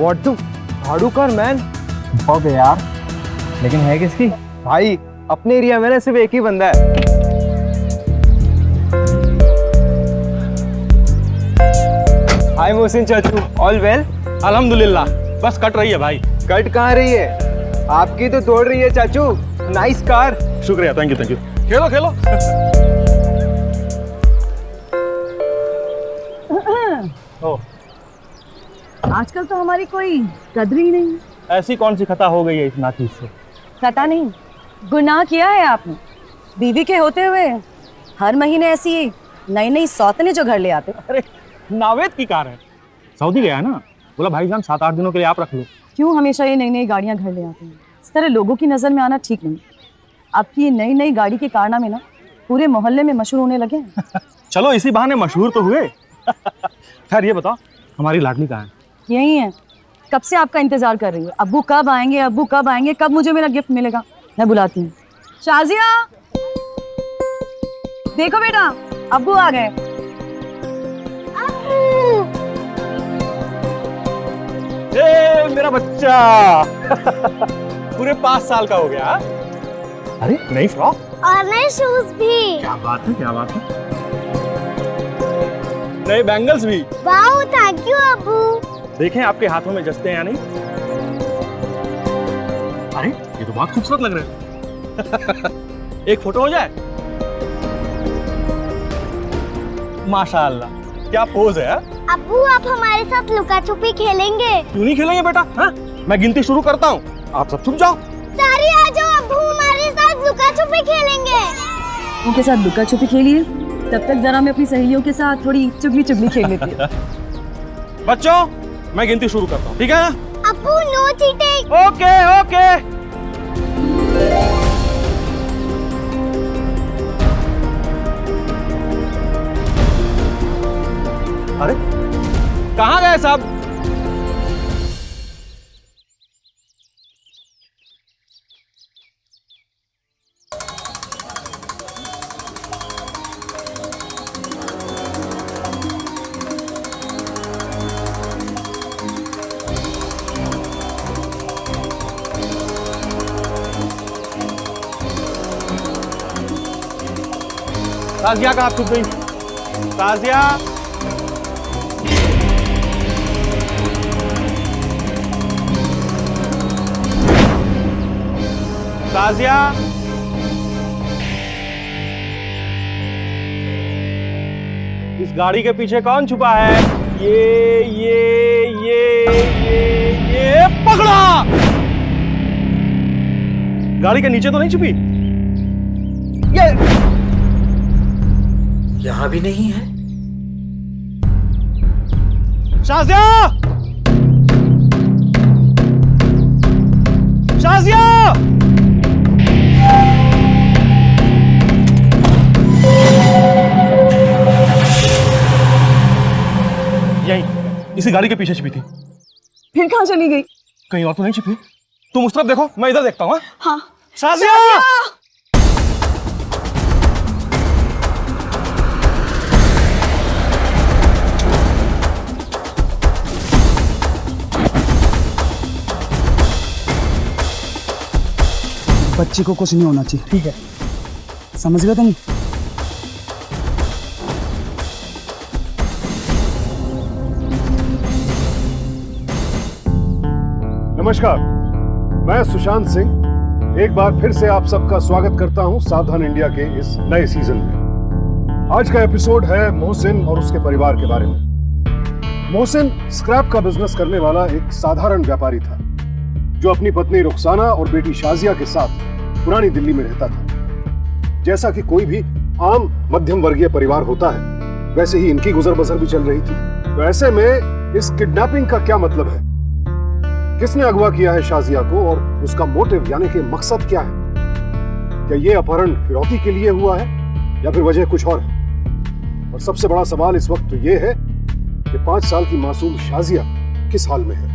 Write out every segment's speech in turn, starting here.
What the भाड़ू car man. बहुत है यार, लेकिन है किसकी? भाई अपने एरिया में ना सिर्फ एक ही बंदा है। हाय मोहसिन चाचू, ऑल वेल? अल्हम्दुलिल्लाह, बस कट रही है भाई। कट कहाँ रही है? आपकी तो दौड़ रही है चाचू। Nice car. शुक्रिया, थैंक यू थैंक यू। खेलो खेलो। ओ, आजकल तो हमारी कोई कदर ही नहीं। ऐसी कौन सी खता हो गई है इस नाचीज से? पता नहीं, गुनाह किया है आपने। बीवी के होते हुए हर महीने ऐसी नई नई सौतने जो घर ले आते। अरे नावेद की कार है, सऊदी गया है ना, बोला भाईजान 7-8 दिनों के लिए आप रख लो। क्यों हमेशा ये नई नई गाड़ियां घर ले आते हैं? इस तरह लोगों की नजर में आना ठीक नहीं। आपकी ये नई नई गाड़ी के कारनामे ना पूरे मोहल्ले में मशहूर होने लगे हैं। चलो इसी बहाने मशहूर तो हुए। खैर ये बताओ, हमारी लाडली कहाँ है? यही है, कब से आपका इंतजार कर रही है। अब्बू कब आएंगे, अब्बू कब आएंगे, कब मुझे मेरा गिफ्ट मिलेगा। मैं बुलाती हूँ। शाजिया, देखो बेटा, अब्बू आ गए। मेरा बच्चा। पूरे 5 साल का हो गया। अरे नई फ्रॉक और नए शूज भी। क्या बात है, क्या बात है। नए बैंगल्स भी। वाओ, थैंक यू अब्बू। देखें आपके हाथों में जचते हैं या नहीं। अरे ये तो बहुत खूबसूरत लग रहे हैं। एक फोटो हो जाए। माशाअल्लाह, क्या पोज है। अब्बू आप हमारे साथ लुका छुपी खेलेंगे? क्यों नहीं खेलेंगे बेटा? हाँ? मैं गिनती शुरू करता हूँ, आप सब छुप जाओ। सारे आ जाओ, अब्बू हमारे साथ लुका छुपी खेलेंगे। उनके साथ लुका छुपी खेलिए, तब तक जरा मैं अपनी सहेलियों के साथ थोड़ी चुगली चुगली खेल लेती हूँ। बच्चों मैं गिनती शुरू करता हूँ, ठीक है? अब्बू नो चीटिंग। Okay okay. अरे कहाँ गए सब? ताजिया कहाँ छुप गई? ताजिया, ताजिया, इस गाड़ी के पीछे कौन छुपा है? ये पकड़ा। गाड़ी के नीचे तो नहीं छुपी? ये यहाँ भी नहीं है। शाजिया! शाजिया! यही इसी गाड़ी के पीछे छिपी थी। फिर कहाँ चली गई? कहीं और तो नहीं छिपी? तुम उस तरफ देखो, मैं इधर देखता हूँ। हाँ। शाजिया! बच्ची को कुछ नहीं होना चाहिए, ठीक है? समझ गए तुम? नमस्कार, मैं सुशांत सिंह एक बार फिर से आप सबका स्वागत करता हूं सावधान इंडिया के इस नए सीजन में। आज का एपिसोड है मोहसिन और उसके परिवार के बारे में। मोहसिन स्क्रैप का बिजनेस करने वाला एक साधारण व्यापारी था जो अपनी पत्नी रुखसाना और बेटी शाजिया के साथ पुरानी दिल्ली में रहता था। जैसा कि कोई भी आम मध्यम वर्गीय परिवार होता है, वैसे ही इनकी गुजर बसर भी चल रही थी। तो ऐसे में इस किडनैपिंग का क्या मतलब है? किसने अगवा किया है शाजिया को और उसका मोटिव यानी कि मकसद क्या है? क्या ये अपहरण फिरौती के लिए हुआ है या फिर वजह कुछ और है? और सबसे बड़ा सवाल इस वक्त तो ये है कि 5 साल की मासूम शाजिया किस हाल में है?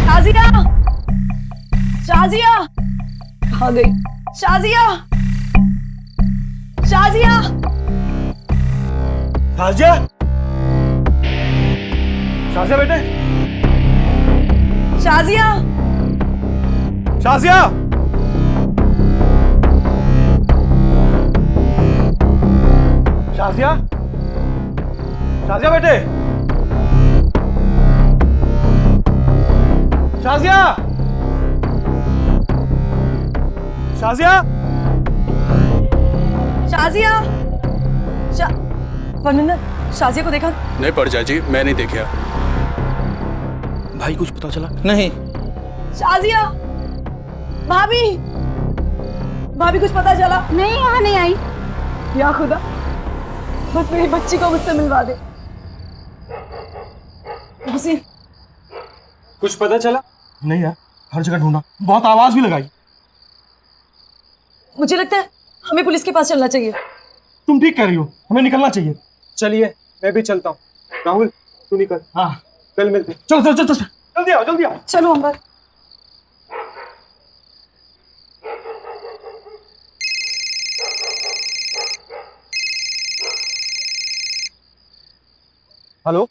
शाजिया! शाजिया! आ गई। शाजिया, शाजिया, शाजिया, शाजिया बेटे, शाजिया, शाजिया, शाजिया, शाजिया बेटे, शाजिया, शाजिया, शाजिया, परमिंदर, शाजिया को देखा? नहीं परजा जी, मैं नहीं देखा। भाई कुछ पता चला? नहीं। शाजिया, भाभी, भाभी कुछ पता चला? नहीं, यहाँ नहीं आई। या खुदा, बस मेरी बच्ची को मुझसे मिलवा दे। किसी कुछ पता चला? नहीं यार, हर जगह ढूंढा, बहुत आवाज भी लगाई। मुझे लगता है हमें पुलिस के पास चलना चाहिए। तुम ठीक कह रही हो, हमें निकलना चाहिए। चलिए, मैं भी चलता हूँ। राहुल, तू निकल। हाँ, कल मिलते हैं। चलो चलो चलो चलो, जल्दी आओ जल्दी आओ। चलो अंबर। हेलो,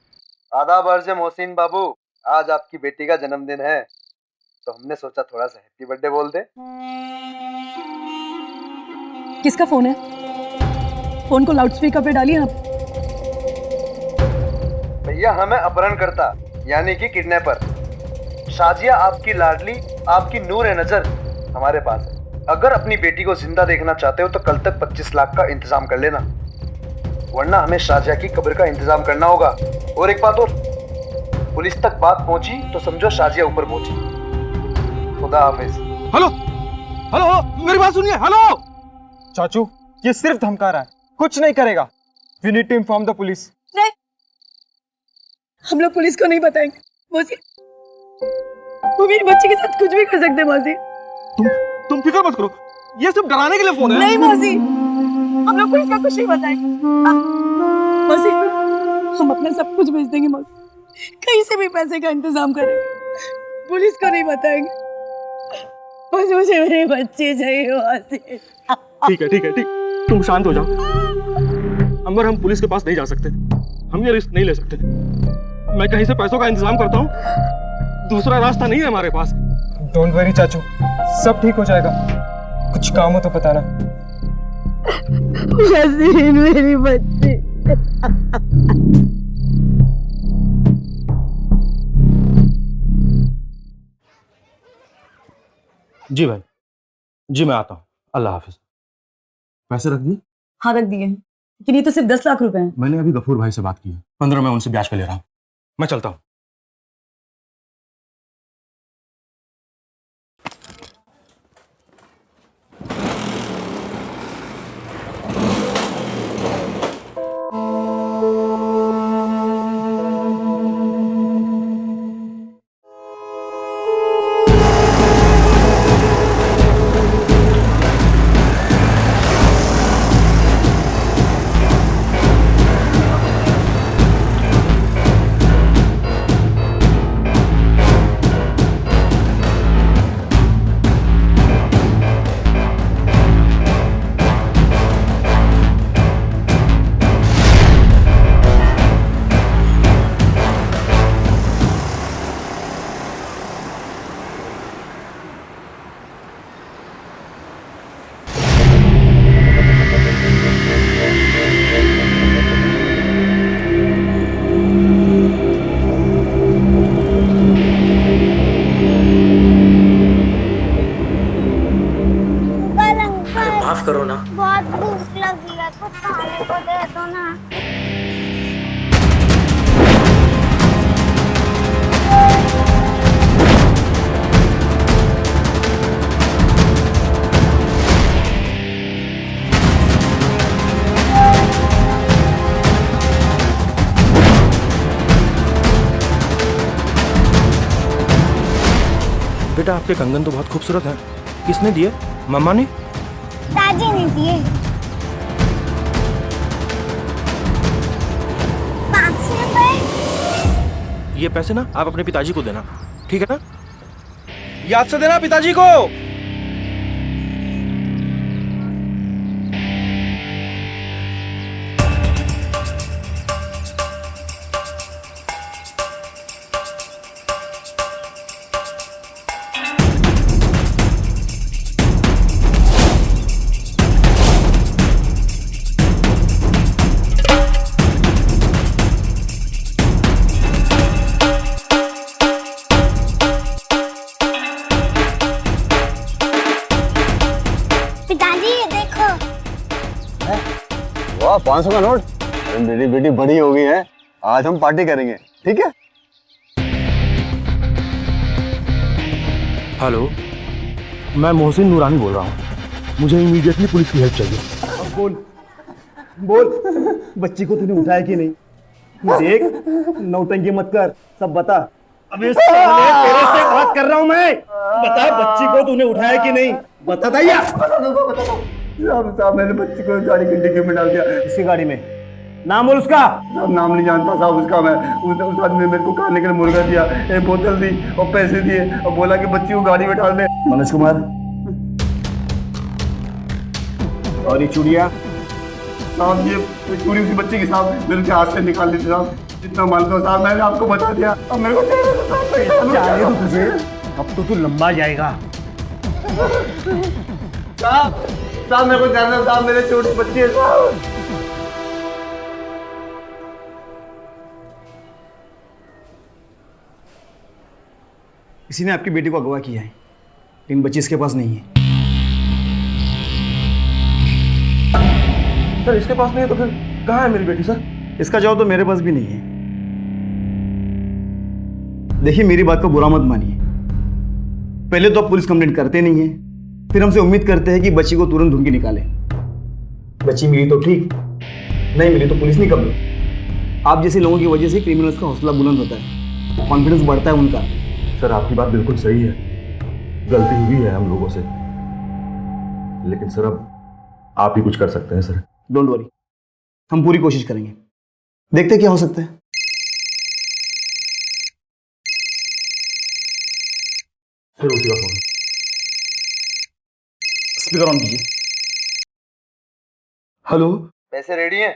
आदाब अर्ज मोहसिन बाबू, आज आपकी बेटी का जन्मदिन है तो हमने सोचा थोड़ा सा हैप्पी बर्थडे बोल दे। किसका फोन है? फोन को लाउडस्पीकर पे डालिए आप। भैया, हमें अपहरणकर्ता यानी कि किडनैपर शाजिया आपकी लाडली, आपकी नूर नजर हमारे पास है। अगर अपनी बेटी को जिंदा देखना चाहते हो तो कल तक 25 लाख का इंतजाम कर लेना, वरना हमें शाजिया की कब्र का इंतजाम करना होगा। और एक बात और, पुलिस तक बात पहुंची तो समझो शाजिया ऊपर पहुंची। खुदा हाफिज। हेलो हेलो, मेरी बात सुनिए। हेलो चाचू, ये सिर्फ धमका रहा है, कुछ नहीं करेगा। We need to inform the police. नहीं, हम लोग पुलिस को नहीं बताएंगे मौसी। वो मेरी बच्ची के साथ कुछ भी कर सकते हैं मौसी। तुम फिक्र मत करो, ये सिर्फ डराने के लिए फोन है। नहीं मौसी, हम लोग पुलिस का कुछ नहीं बताएंगे। मौसी, हम अपना सब कुछ भेज देंगे मौसी, कहीं से भी पैसे का इंतजाम करेंगे, पुलिस को नहीं बताएंगे। बस मुझे मेरी बच्ची चाहिए मौसी। ठीक है ठीक है ठीक, तुम शांत हो जाओ। अंबर, हम पुलिस के पास नहीं जा सकते, हम ये रिस्क नहीं ले सकते। मैं कहीं से पैसों का इंतजाम करता हूँ, दूसरा रास्ता नहीं है हमारे पास। डोंट वरी चाचू, सब ठीक हो जाएगा। कुछ काम हो तो बताना। मेरी बच्ची। जी भाई, जी मैं आता हूँ। अल्लाह हाफिज। पैसे रख दिए? हाँ रख दिए, लेकिन ये तो सिर्फ 10 लाख रुपए हैं। मैंने अभी गफूर भाई से बात की है, 15 मैं उनसे ब्याज पे ले रहा हूँ। मैं चलता हूँ। करो ना। बहुत भूख लगी है, कुछ खाने को दे दो ना। बेटा आपके कंगन तो बहुत खूबसूरत हैं। किसने दिए? मम्मा ने? दादी ने दिए। 5 रुपए। ये पैसे ना आप अपने पिताजी को देना, ठीक है ना? याद से देना पिताजी को। वाह 500 का नोट। अरे मेरी बेटी बड़ी हो गई है, आज हम पार्टी करेंगे, ठीक है? हेलो, मैं मोहसिन नूरानी बोल रहा हूँ, मुझे इमीडिएटली पुलिस की हेल्प चाहिए। बोल बोल, बच्ची को तूने उठाया कि नहीं? देख, नौटंकी मत कर, सब बता। अबे साले, तेरे से बात कर रहा हूँ मैं। बता, बच्ची को तूने उठाया कि नहीं? बता दैया। साहब मैंने बच्ची को गाड़ी की डिक्की में डाल दिया। किसकी गाड़ी में? नाम बोल उसका। साहब नाम नहीं जानता साहब उसका मैं। उस आदमी ने मेरे को खाने के लिए मुर्गा दिया, एक बोतल दी और पैसे दिए और बोला कि बच्ची को गाड़ी में डाल दे। मनोज कुमार और ये चूड़िया? साहब ये चूड़ी उसी बच्चे की साहब मेरे हाथ से निकाल दी थी साहब। जितना मानता हूँ साहब, मैंने आपको बता दिया। अब मेरे को जाने दो तुझे, अब तो तू लंबा जाएगा। साहब मेरे को जानना साहब, मेरे छोटी बच्ची है साहब। किसी ने आपकी बेटी को अगवा किया है, लेकिन बच्ची इसके पास नहीं है। सर इसके पास नहीं है तो फिर कहाँ है मेरी बेटी सर? इसका जवाब तो मेरे पास भी नहीं है। देखिए, मेरी बात को बुरा मत मानिए। पहले तो आप पुलिस कंप्लेंट करते नहीं है, फिर हमसे उम्मीद करते हैं कि बच्ची को तुरंत ढूंढ के निकालें। बच्ची मिली तो ठीक, नहीं मिली तो पुलिस नहीं कंप्लेंट। आप जैसे लोगों की वजह से क्रिमिनल्स का हौसला बुलंद होता है, कॉन्फिडेंस बढ़ता है उनका। सर आपकी बात बिल्कुल सही है, गलती हुई है हम लोगों से, लेकिन सर अब आप ही कुछ कर सकते हैं सर। डोंट वरी, हम पूरी कोशिश करेंगे, देखते हैं क्या हो सकता है। फिर उसी का फोन। स्पीकर ऑन कीजिए। हेलो, पैसे रेडी हैं?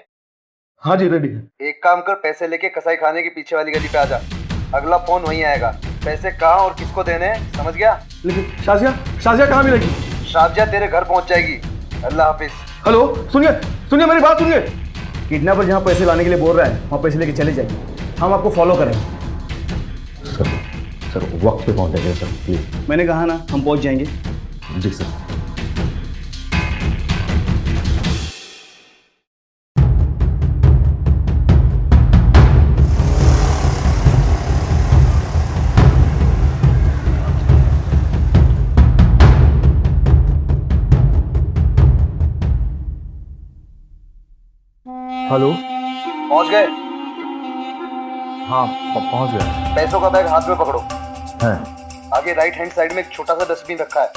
हाँ जी रेडी है। एक काम कर, पैसे लेके कसाई खाने के पीछे वाली गली पे आ जा। अगला फोन वहीं आएगा। पैसे कहाँ और किसको देने हैं, समझ गया? लेकिन शाजिया कहाँ मिलेगी? शाजिया तेरे घर पहुंच जाएगी। अल्लाह हाफिज। हेलो, सुनिए मेरी बात सुनिए। किडनैपर जहाँ पैसे लाने के लिए बोल रहा है, वहाँ पैसे लेके चले जाइए, हम आपको फॉलो करेंगे। सर वक्त पे पहुंच जाइए सर प्लीज। मैंने कहा ना, हम पहुँच जाएंगे। जी सर। हेलो, पहुंच गए? हाँ पहुंच गया। पैसों का बैग हाथ में पकड़ो। है आगे राइट हैंड साइड में एक छोटा सा डस्टबिन रखा है।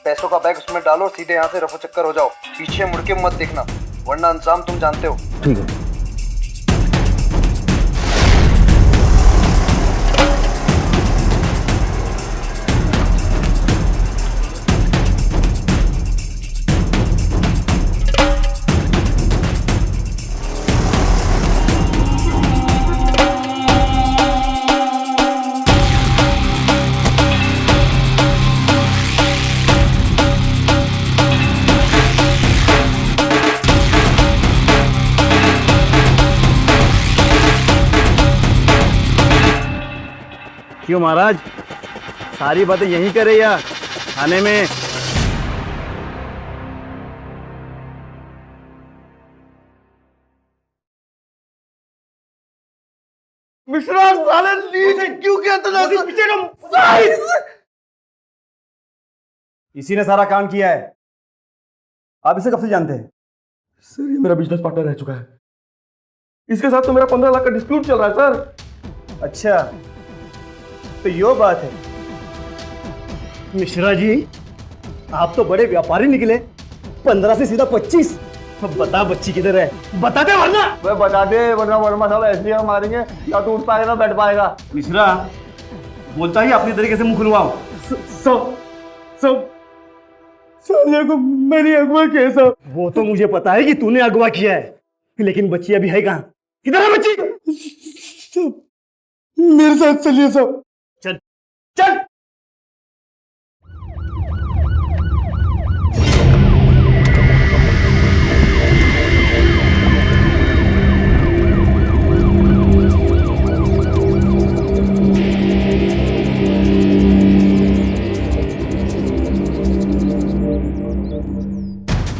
पैसों का बैग उसमें डालो, सीधे यहाँ से रफो चक्कर हो जाओ। पीछे मुड़ के मत देखना, वरना अंजाम तुम जानते हो। ठीक है। क्यों महाराज, सारी बातें यहीं करे या थाने में? मिश्रा साले नीचे क्यों किया तूने? इसी ने सारा काम किया है। आप इसे कब से जानते हैं? सर ये मेरा बिजनेस पार्टनर रह चुका है, इसके साथ तो मेरा 15 लाख का डिस्प्यूट चल रहा है सर। अच्छा, तो यो बात है। मिश्रा जी, आप तो बड़े व्यापारी निकले। 15 से सीधा 25। अब बता बच्ची किधर है, बता दे वरना। मैं बता दे, वरना वर्मा साहब ऐसे हम मारेंगे, या तो उठ पाएगा ना बैठ पाएगा। मिश्रा, बोलता ही अपनी तरीके से मुंह खुलवाओ। सब साले को मैंने अगवा किया साहब। वो तो मुझे पता है कि तूने अगवा किया है, लेकिन बच्ची अभी है कहाँ? किधर है बच्ची? मेरे साथ चलिए सब। चल चल।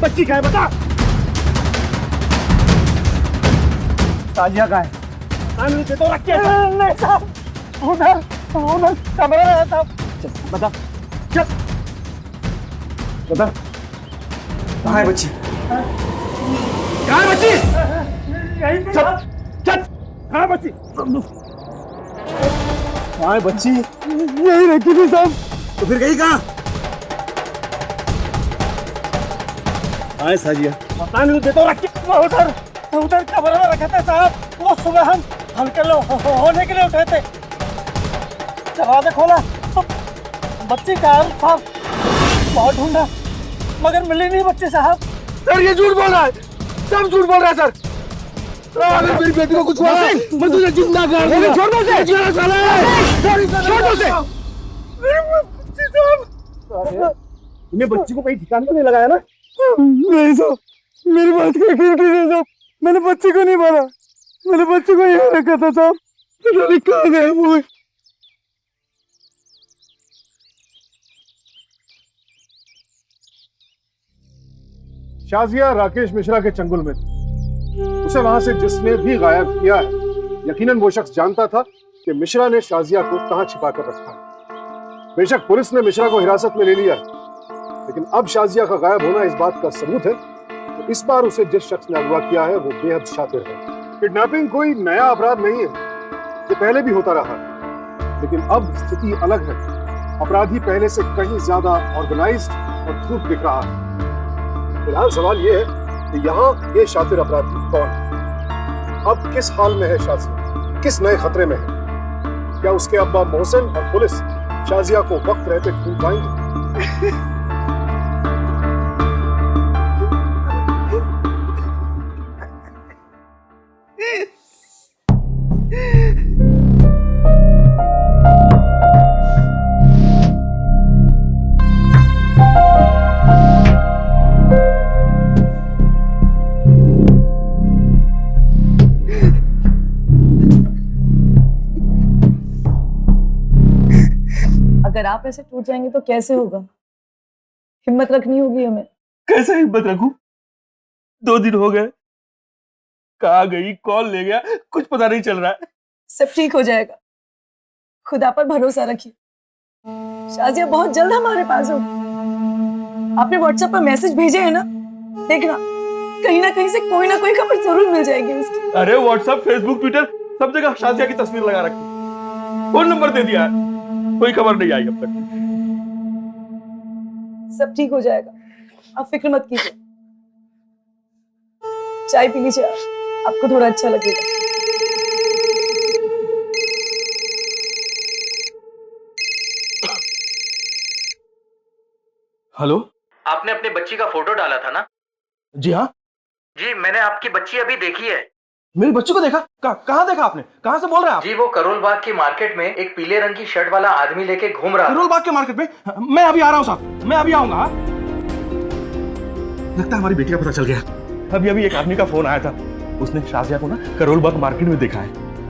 बच्ची कहाँ है बता। साजिया का है। कान से तो रखिए नहीं साहब, उधर कमरा है साहब। बता चल बता, कहाँ है बच्ची? कहाँ है बच्ची? चल चल, कहाँ है बच्ची? कहाँ है बच्ची? यही रखी थी साहब। तो फिर गई कहाँ? कहाँ है साजिया? पता नहीं, दे तो रखी। उधर उधर कमरे में रखे थे साहब। वो सुबह हम हल्के होने के लिए उठे थे, दरवाजा खोला तो बच्ची गायब साहब। बहुत ढूंढा मगर मिली नहीं बच्ची साहब। सर ये झूठ बोल रहा है, सब झूठ बोल रहा है सर। अगर मेरी बेटी को कुछ हुआ मैं तुझे जिंदा कर दूंगा। छोड़ दो उसे, छोड़ दो उसे। तूने बच्ची को कहीं ठिकाने तो नहीं लगाया ना? नहीं साहब, मेरी बात का यकीन कीजिए साहब, मैंने बच्ची को नहीं मारा, मैंने बच्ची को यहीं रखा था साहब। पता नहीं कहाँ गया वो। शाजिया राकेश मिश्रा के चंगुल में थी। उसे वहां से जिसने भी गायब किया है, यकीनन वो शख्स जानता था कि मिश्रा ने शाजिया को कहां छिपा कर रखा है। बेशक पुलिस ने मिश्रा को हिरासत में ले लिया है, लेकिन अब शाजिया का गायब होना इस बात का सबूत है कि इस बार उसे जिस शख्स ने अगवा किया है वो बेहद शातिर है। किडनैपिंग कोई नया अपराध नहीं है, ये पहले भी होता रहा है, लेकिन अब स्थिति अलग है। अपराधी पहले से कहीं ज्यादा ऑर्गेनाइज्ड और धूप दिख रहा है। फिलहाल सवाल ये है कि यहाँ ये शातिर अपराधी कौन है? अब किस हाल में है शाजिया, किस नए खतरे में है? क्या उसके अब्बा मोहसिन और पुलिस शाजिया को वक्त रहते ढूंढ पाएंगे? अगर आप ऐसे टूट जाएंगे तो कैसे होगा? हिम्मत रखनी होगी हमें। कैसे हिम्मत रखूं? 2 दिन हो गए, कहाँ गई, कौन ले गया, कुछ पता नहीं चल रहा है। सब ठीक हो जाएगा, खुदा पर भरोसा रखिए। शाजिया बहुत जल्द हमारे पास होगी। आपने व्हाट्सएप पर मैसेज भेजे है ना, देखना कहीं ना कहीं से कोई ना कोई खबर जरूर मिल जाएगी उसकी। अरे व्हाट्सएप, फेसबुक, ट्विटर सब जगह शाजिया की तस्वीर लगा रखी, फोन नंबर दे दिया है, कोई खबर नहीं आई अब तक। सब ठीक हो जाएगा, आप फिक्र मत कीजिए। चाय पी लीजिए, आपको थोड़ा अच्छा लगेगा। हेलो, आपने अपनी बच्ची का फोटो डाला था ना? जी हाँ। जी, मैंने आपकी बच्ची अभी देखी है। मेरी बच्ची को देखा? कहाँ देखा आपने? कहाँ से बोल रहे हैं आप? जी, वो करोल बाग की मार्केट में एक पीले रंग की शर्ट वाला आदमी लेके घूम रहा है। करोल बाग के मार्केट में? मैं अभी आ रहा हूँ साहब, मैं अभी आऊंगा। लगता है हमारी बेटी का पता चल गया। अभी एक आदमी का फोन आया था, उसने शाजिया को ना करोल बाग मार्केट में देखा है।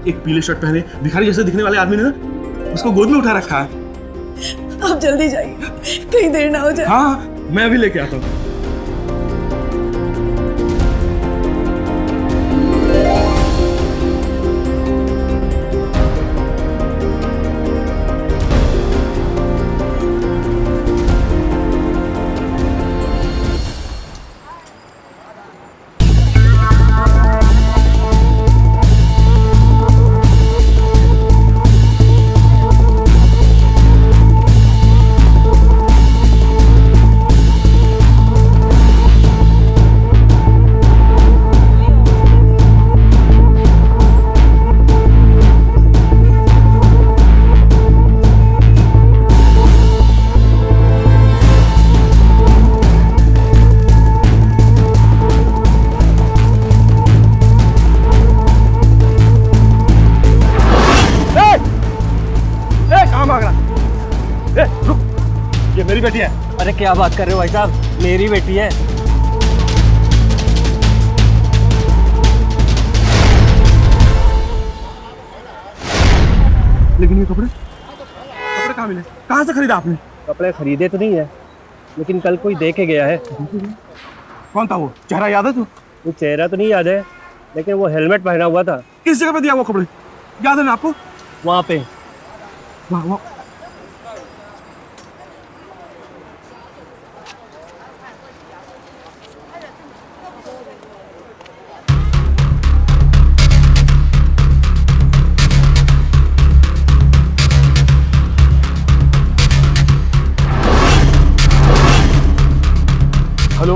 एक पीले शर्ट पहने भिखारी जैसे दिखने वाले आदमी ने ना उसको गोद में उठा रखा है। आप जल्दी जाइए, कहीं देर ना हो जाए। हाँ, मैं अभी लेके आता हूँ। मेरी बेटी है। अरे क्या बात कर रहे हो भाई साहब, मेरी बेटी है। लेकिन ये कपड़े कहाँ मिले? कहाँ से खरीदा आपने? कपड़े खरीदे तो नहीं है, लेकिन कल कोई दे के गया है। कौन था वो? चेहरा याद है तू? वो चेहरा तो नहीं याद है, लेकिन वो हेलमेट पहना हुआ था। किस जगह पे दिया वो कपड़े? याद है ना आपको? वहाँ पे। वहाँ हेलो,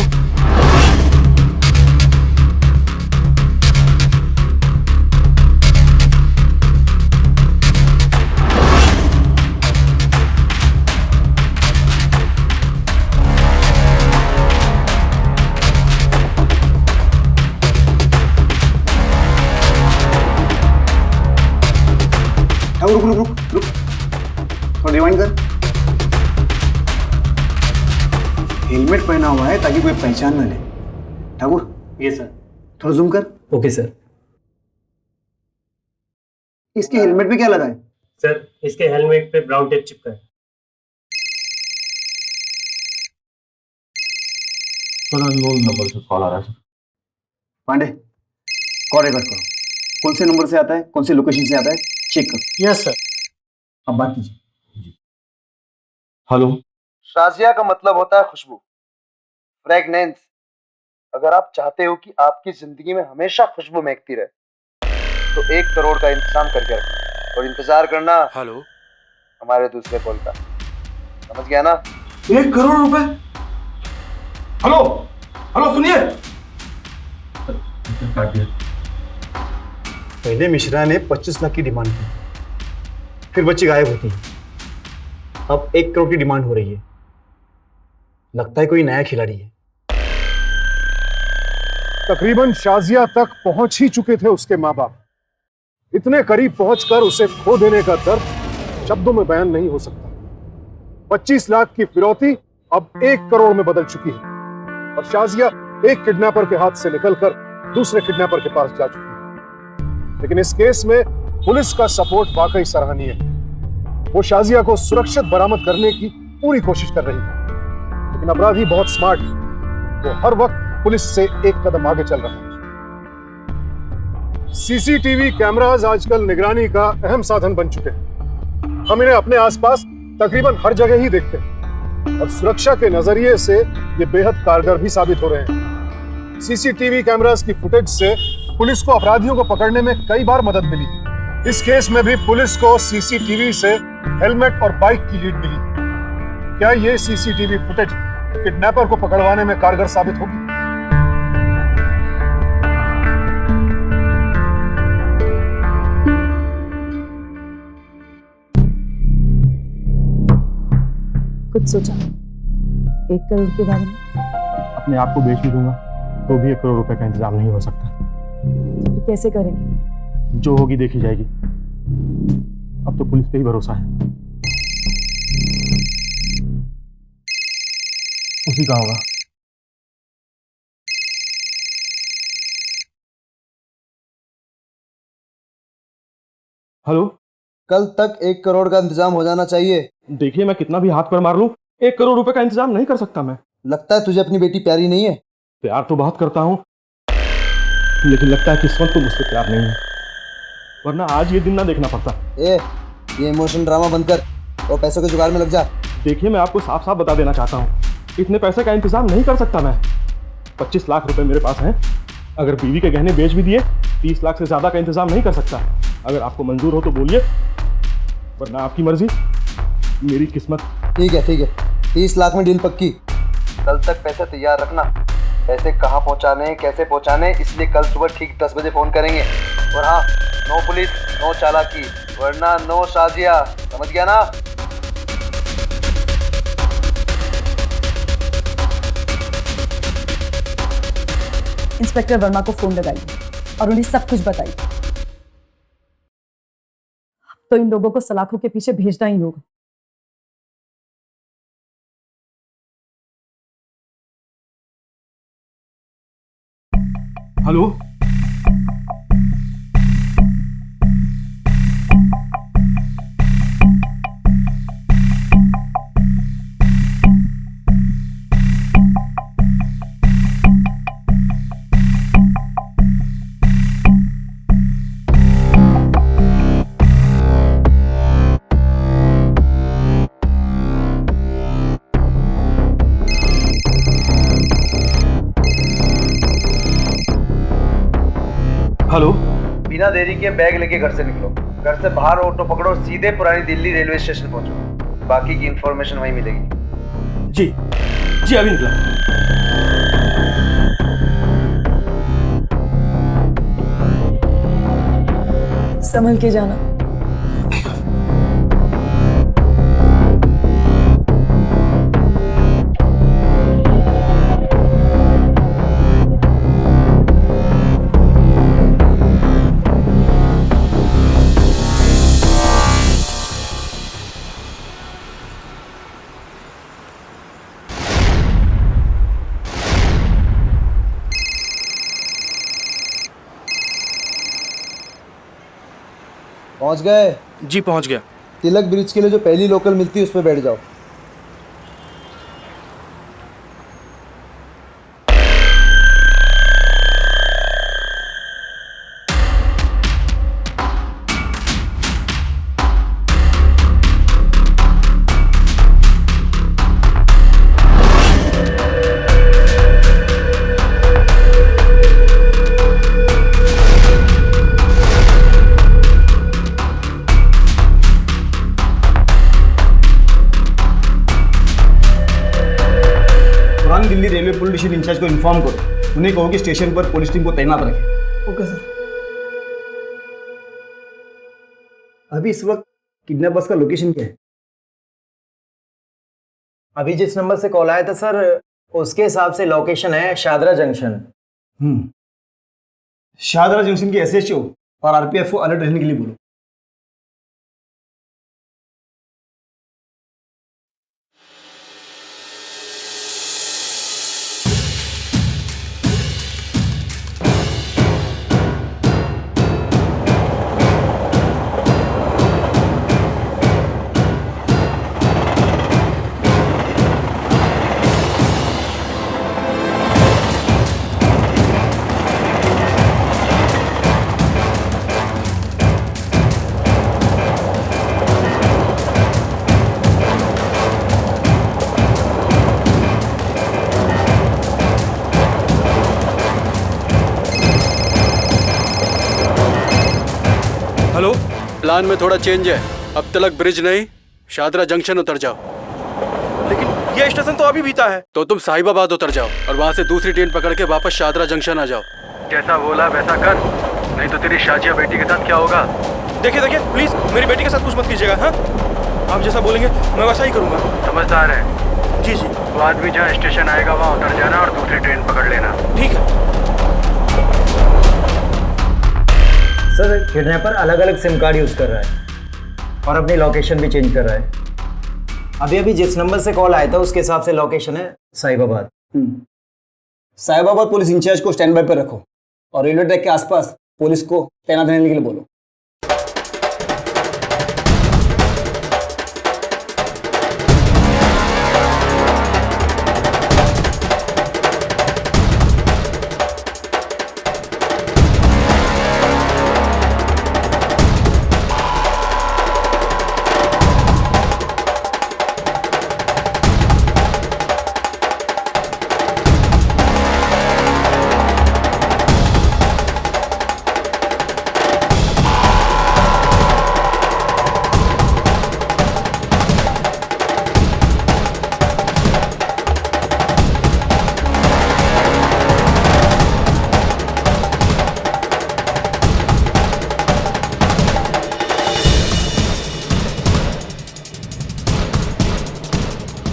रुक रुक रुक रुक, थोड़ा रिवाइंड कर। हेलमेट पहना हुआ है ताकि कोई पहचान न ले। ठाकुर, ये सर। थोड़ा जूम कर। Okay sir. इसके हेलमेट पे क्या लगा है? सर, इसके हेलमेट पे ब्राउन टेप चिपका है। नंबर से कॉल आ रहा है। पांडे, कॉल रिकॉर्ड करो। कौन से नंबर से आता है, कौन से लोकेशन से आता है, चेक करो। Yes sir. अब बात कीजिए। हेलो, शाजिया का मतलब होता है खुशबू, फ्रेगनेंस। अगर आप चाहते हो कि आपकी जिंदगी में हमेशा खुशबू महकती रहे तो 1 करोड़ का इंतजाम करके रखना और इंतजार करना हेलो, हमारे दूसरे कॉल का। समझ गया ना? 1 करोड़ रुपए? हेलो हेलो, सुनिए। पहले मिश्रा ने 25 लाख की डिमांड की, फिर बच्ची गायब होती है, अब 1 करोड़ की डिमांड हो रही है। लगता है कोई नया खिलाड़ी है। तकरीबन शाजिया तक पहुंच ही चुके थे उसके माँ बाप। इतने करीब पहुंचकर उसे खो देने का दर्द शब्दों में बयान नहीं हो सकता। 25 लाख की फिरौती अब 1 करोड़ में बदल चुकी है और शाजिया एक किडनैपर के हाथ से निकलकर दूसरे किडनैपर के पास जा चुकी है। लेकिन इस केस में पुलिस का सपोर्ट वाकई सराहनीय है। वो शाजिया को सुरक्षित बरामद करने की पूरी कोशिश कर रही है, लेकिन अपराधी बहुत स्मार्ट है। वो हर वक्त पुलिस से एक कदम आगे चल रहा है। सीसीटीवी कैमरास आजकल निगरानी का अहम साधन बन चुके हैं। हम इन्हें अपने आसपास तकरीबन हर जगह ही देखते हैं और सुरक्षा के नजरिए से ये बेहद कारगर भी साबित हो रहे हैं। सीसीटीवी कैमरास की फुटेज से पुलिस को अपराधियों को पकड़ने में कई बार मदद मिली। इस केस में भी पुलिस को सीसीटीवी से हेलमेट और बाइक की लीड मिली। क्या ये सीसीटीवी फुटेज किडनैपर को पकड़वाने में कारगर साबित होगी? कुछ सोचा 1 करोड़ के बारे में? अपने आप को बेच भी दूंगा तो भी 1 करोड़ रुपए का इंतजाम नहीं हो सकता। तो कैसे करेंगे? जो होगी देखी जाएगी। अब तो पुलिस पे ही भरोसा है, उसी का होगा। हेलो, कल तक 1 करोड़ का इंतजाम हो जाना चाहिए। देखिए मैं कितना भी हाथ पर मार लूं 1 करोड़ रुपए का इंतजाम नहीं कर सकता मैं। लगता है तुझे अपनी बेटी प्यारी नहीं है। प्यार तो बहुत करता हूं, लेकिन लगता है किस्मत तो मुझसे प्यार नहीं है, वरना आज ये दिन ना देखना पड़ता। ये इमोशन ड्रामा बंद कर और पैसों के जुगाड़ में लग जा। देखिए मैं आपको साफ साफ बता देना चाहता हूँ, इतने पैसे का इंतजाम नहीं कर सकता मैं। 25 लाख रुपए मेरे पास हैं, अगर बीवी के गहने बेच भी दिए 30 लाख से ज्यादा का इंतजाम नहीं कर सकता। अगर आपको मंजूर हो तो बोलिए, वरना आपकी मर्जी, मेरी किस्मत। ठीक है 30 लाख में डील पक्की। कल तक पैसे तैयार रखना। पैसे कहाँ पहुँचाने हैं, कैसे पहुँचाने, इसलिए कल सुबह ठीक 10 बजे फोन करेंगे। और हाँ, नो पुलिस, नो चालाकी, वरना नो शाजिया। समझ गया ना? इंस्पेक्टर वर्मा को फोन लगाइए और उन्हें सब कुछ बताइए। तो इन लोगों को सलाखों के पीछे भेजना ही होगा। Hello, hello. बिना देरी के बैग लेके घर से निकलो। घर से बाहर ऑटो पकड़ो, सीधे पुरानी दिल्ली रेलवे स्टेशन पहुंचो। बाकी की इंफॉर्मेशन वहीं मिलेगी। जी जी, अभी निकला। संभल के जाना। पहुंच गए? जी पहुंच गया। तिलक ब्रिज के लिए जो पहली लोकल मिलती है उस पर बैठ जाओ। Delhi railway police station in charge को इन्फॉर्म करो। उन्हें कहो कि स्टेशन पर पुलिस टीम को तैनात रखें। Okay sir. अभी इस वक्त किडनैपर्स का लोकेशन क्या है? अभी जिस नंबर से कॉल आया था सर, उसके हिसाब से लोकेशन है शादरा जंक्शन। शाहदरा जंक्शन की SHO और RPF को अलर्ट रहने के लिए बोलो। हेलो। प्लान में थोड़ा चेंज है। अब तिलक ब्रिज नहीं, शादरा जंक्शन उतर जाओ। लेकिन ये स्टेशन तो अभी बीता है। तो तुम साहिबाबाद उतर जाओ और वहाँ से दूसरी ट्रेन पकड़ के वापस शादरा जंक्शन आ जाओ। जैसा बोला वैसा कर, नहीं तो तेरी शाजिया बेटी के साथ क्या होगा। देखिए देखिए, प्लीज मेरी बेटी के साथ कुछ मत कीजिएगा। हाँ, आप जैसा बोलेंगे मैं वैसा ही करूँगा। समझदार है? जी जी। वो आदमी जहाँ स्टेशन आएगा वहाँ उतर जाना और दूसरी ट्रेन पकड़ लेना। ठीक है। सर, किडनैपर अलग अलग सिम कार्ड यूज कर रहा है और अपनी लोकेशन भी चेंज कर रहा है। अभी अभी जिस नंबर से कॉल आया था उसके हिसाब से लोकेशन है साहिबाबाद। साहिबाबाद पुलिस इंचार्ज को स्टैंड बाय पर रखो और रेलवे ट्रैक के आसपास पुलिस को तैनात रहने के लिए बोलो।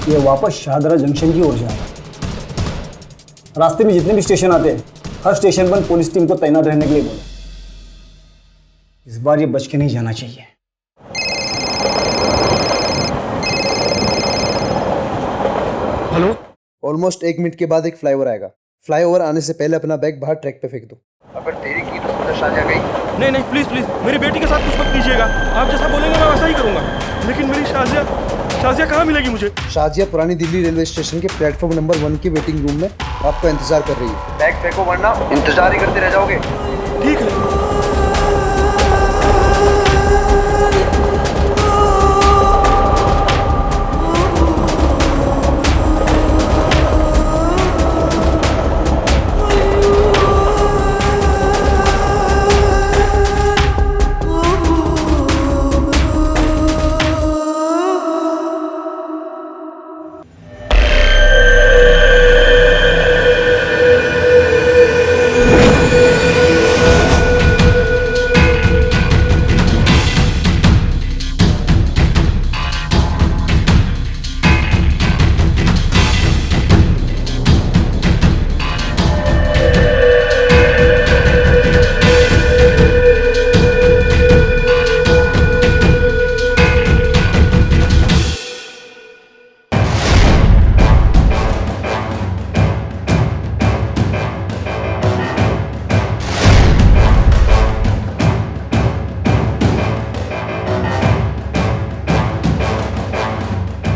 ये वापस शाहदरा जंक्शन की ओर जा रहा है। रास्ते में जितने भी स्टेशन आते हैं हर स्टेशन पर पुलिस टीम को तैनात रहने के लिए बोलो। इस बार ये बच के नहीं जाना चाहिए। हेलो। ऑलमोस्ट 1 मिनट के बाद एक फ्लाईओवर आएगा। फ्लाईओवर आने से पहले अपना बैग बाहर ट्रैक पे फेंक दो। अगर देरी की तो समझो शाजिया गई। नहीं नहीं, प्लीज प्लीज मेरी बेटी के साथ कुछ मत कीजिएगा। आप जैसा बोलेंगे मैं वैसा ही करूँगा। लेकिन मेरी शाजिया कहाँ मिलेगी मुझे? शाजिया पुरानी दिल्ली रेलवे स्टेशन के प्लेटफॉर्म नंबर 1 के वेटिंग रूम में आपका इंतजार कर रही है। बैग फेंको वरना इंतजार ही करते रह जाओगे। ठीक है।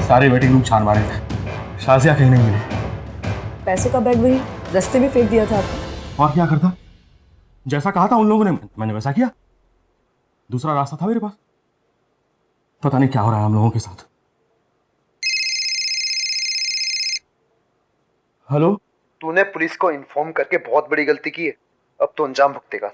सारे वेटिंग रूम छान मारे थे, शाजिया कहीं नहीं मिली। पैसों का बैग वही रास्ते में फेंक दिया था आपने। और क्या करता, जैसा कहा था उन लोगों ने मैंने वैसा किया। दूसरा रास्ता था मेरे पास। पता नहीं क्या हो रहा है हम लोगों के साथ। हेलो, तूने पुलिस को इन्फॉर्म करके बहुत बड़ी गलती की है, अब तो अंजाम भुगतेगा।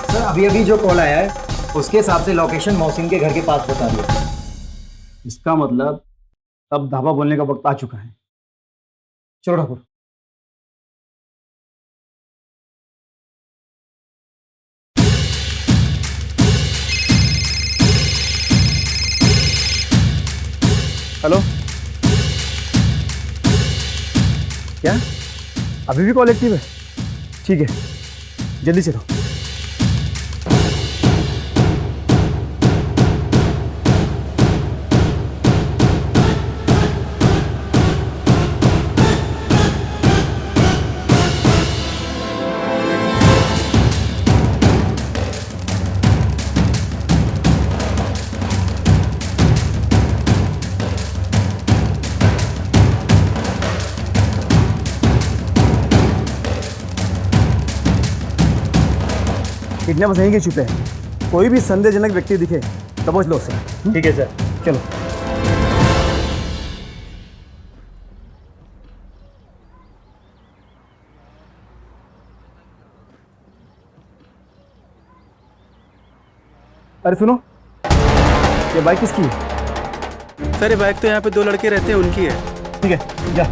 सर अभी अभी जो कॉल आया है उसके हिसाब से लोकेशन मोहसिन के घर के पास बता दिया। इसका मतलब अब धाबा बोलने का वक्त आ चुका है। चलो ठाकुर। हेलो, क्या अभी भी कॉल एक्टिव है? ठीक है, जल्दी चलो। किडनैपर्स यहीं के छुपे हैं। कोई भी संदेहजनक व्यक्ति दिखे दबोच लो उसे। ठीक है सर, चलो। अरे सुनो, ये बाइक किसकी है? सर ये बाइक तो यहाँ पे 2 लड़के रहते हैं, उनकी है। ठीक है, जा।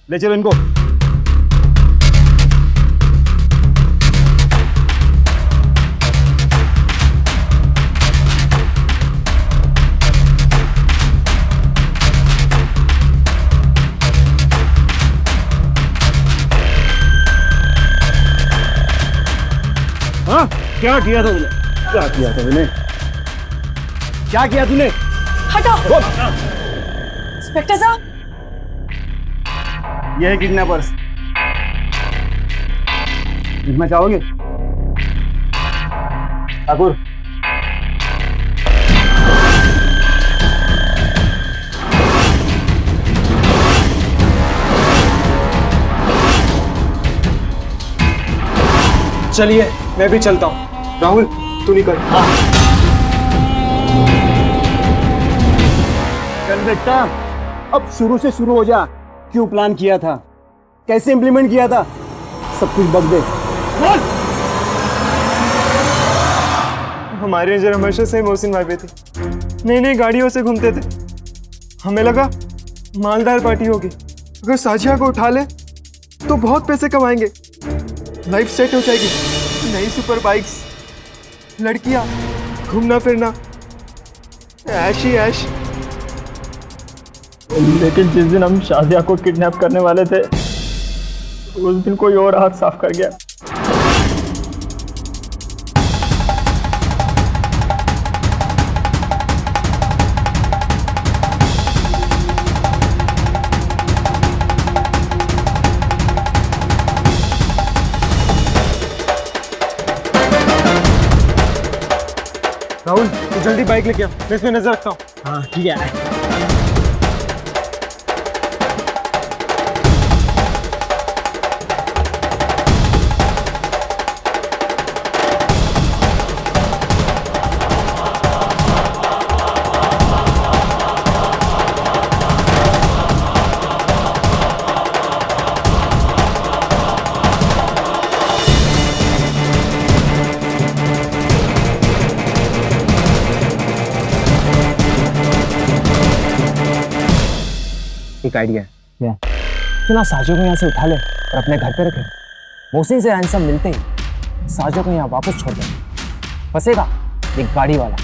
ले चलो इनको। हाँ, क्या किया था तूने? क्या किया था तूने? क्या किया तूने? हटो इंस्पेक्टर साहब। ये है किडनैपर्स। लिखना चाहोगे? ठाकुर, चलिए मैं भी चलता हूँ। राहुल तू निकल। चल बेटा, अब शुरू से शुरू हो जा। क्यों प्लान किया था, कैसे इंप्लीमेंट किया था, सब कुछ बक दे। बोल। हमारी नजर हमेशा से मोहसिन भाई पे थी। नई नई गाड़ियों से घूमते थे। हमें लगा मालदार पार्टी होगी, अगर साजिया को उठा ले तो बहुत पैसे कमाएंगे, लाइफ सेट हो जाएगी। नई सुपर बाइक्स, लड़कियां, घूमना फिरना, ऐश ही ऐश। लेकिन जिस दिन हम शाजिया को किडनैप करने वाले थे उस दिन कोई और हाथ साफ कर गया। राहुल तू जल्दी बाइक लेके आ, मैं इसमें नजर रखता हूँ। हाँ ठीक है। एक आइडिया है। क्या? क्यों ना साजिया को यहाँ से उठा ले और अपने घर पे रखे। मोहसिन से हैंडसम मिलते ही साजिया को यहाँ वापस छोड़ दे। फंसेगा एक गाड़ी वाला।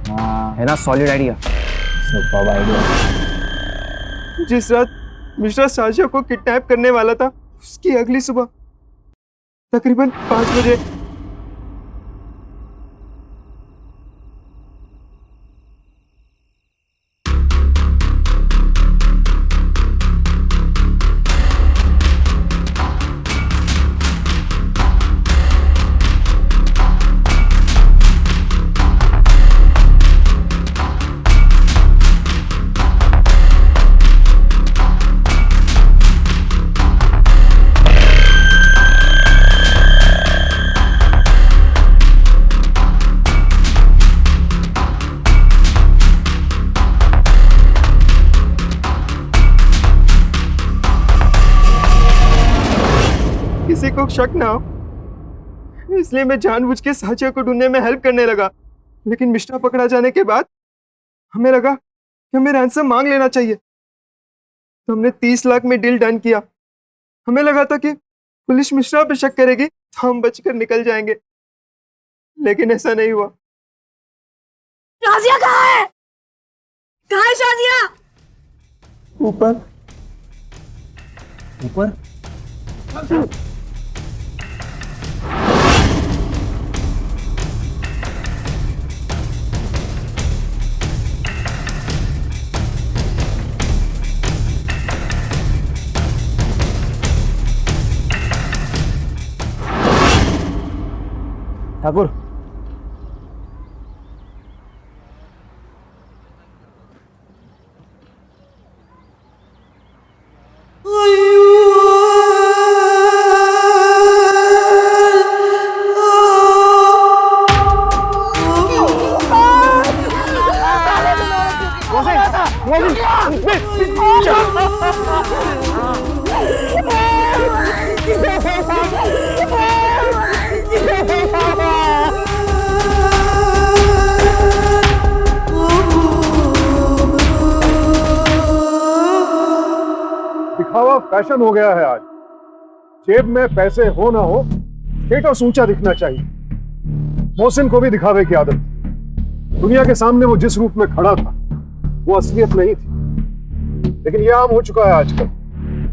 हाँ है ना, सॉलिड आइडिया, सुपर आइडिया। जिस रात मिश्रा साजिया को किडनैप करने वाला था, उसकी अगली सुबह तकरीबन 5 बजे किसी को शक ना हो, इसलिए मैं जानबूझ के साजिया को ढूंढने में हेल्प करने लगा। लेकिन मिश्रा पकड़ा जाने के बाद हमें लगा कि हमें रैंसम मांग लेना चाहिए, तो हमने 30 लाख में डील डन किया। हमें लगा था कि पुलिस मिश्रा पे शक करेगी तो हम बचकर निकल जाएंगे, लेकिन ऐसा नहीं हुआ। शाजिया कहाँ है? कहाँ है शाजिया? ऊपर ऊपर ठाकुर, दिखावा फैशन हो गया है आज। जेब में पैसे हो ना हो, स्टेटस ऊंचा दिखना चाहिए। मोहसिन को भी दिखावे की आदत थी। दुनिया के सामने वो जिस रूप में खड़ा था वो असलियत नहीं थी, लेकिन ये आम हो चुका है आजकल।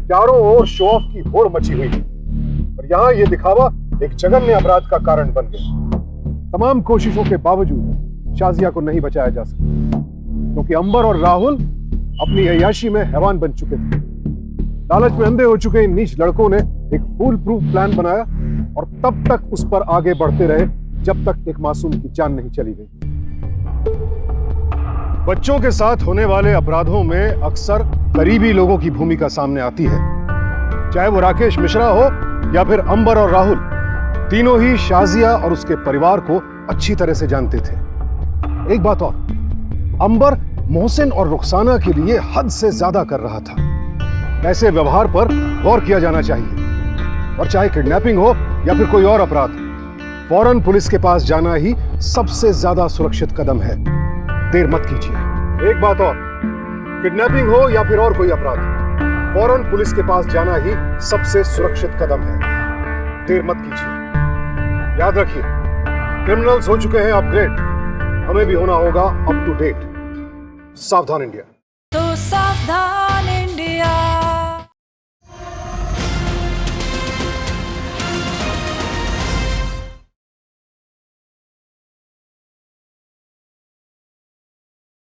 चारों ओर शो ऑफ की होड़ मची हुई है और यहाँ ये दिखावा एक जघन्य अपराध का कारण बन गया। तमाम कोशिशों के बावजूद शाजिया को नहीं बचाया जा सका, क्योंकि अंबर और राहुल अपनी अय्याशी में हैवान बन चुके थे। लालच में अंधे हो चुके इन नीच लड़कों ने एक फूल प्रूफ प्लान बनाया और तब तक उस पर आगे बढ़ते रहे जब तक एक मासूम की जान नहीं चली गई। बच्चों के साथ होने वाले अपराधों में अक्सर करीबी लोगों की भूमिका सामने आती है। चाहे वो राकेश मिश्रा हो या फिर अंबर और राहुल, तीनों ही शाजिया और उसके परिवार को अच्छी तरह से जानते थे। एक बात और, अंबर मोहसिन और रुखसाना के लिए हद से ज्यादा कर रहा था। ऐसे व्यवहार पर गौर किया जाना चाहिए, और चाहे किडनैपिंग हो या फिर कोई और अपराध, फौरन पुलिस के पास जाना ही सबसे ज्यादा सुरक्षित कदम है। देर मत कीजिए। एक बात और, किडनैपिंग हो या फिर और कोई अपराध, फौरन पुलिस के पास जाना ही सबसे सुरक्षित कदम है। देर मत कीजिए। याद रखिए, क्रिमिनल्स हो चुके हैं अपग्रेड, हमें भी होना होगा अप टू डेट। सावधान इंडिया। तो सावधान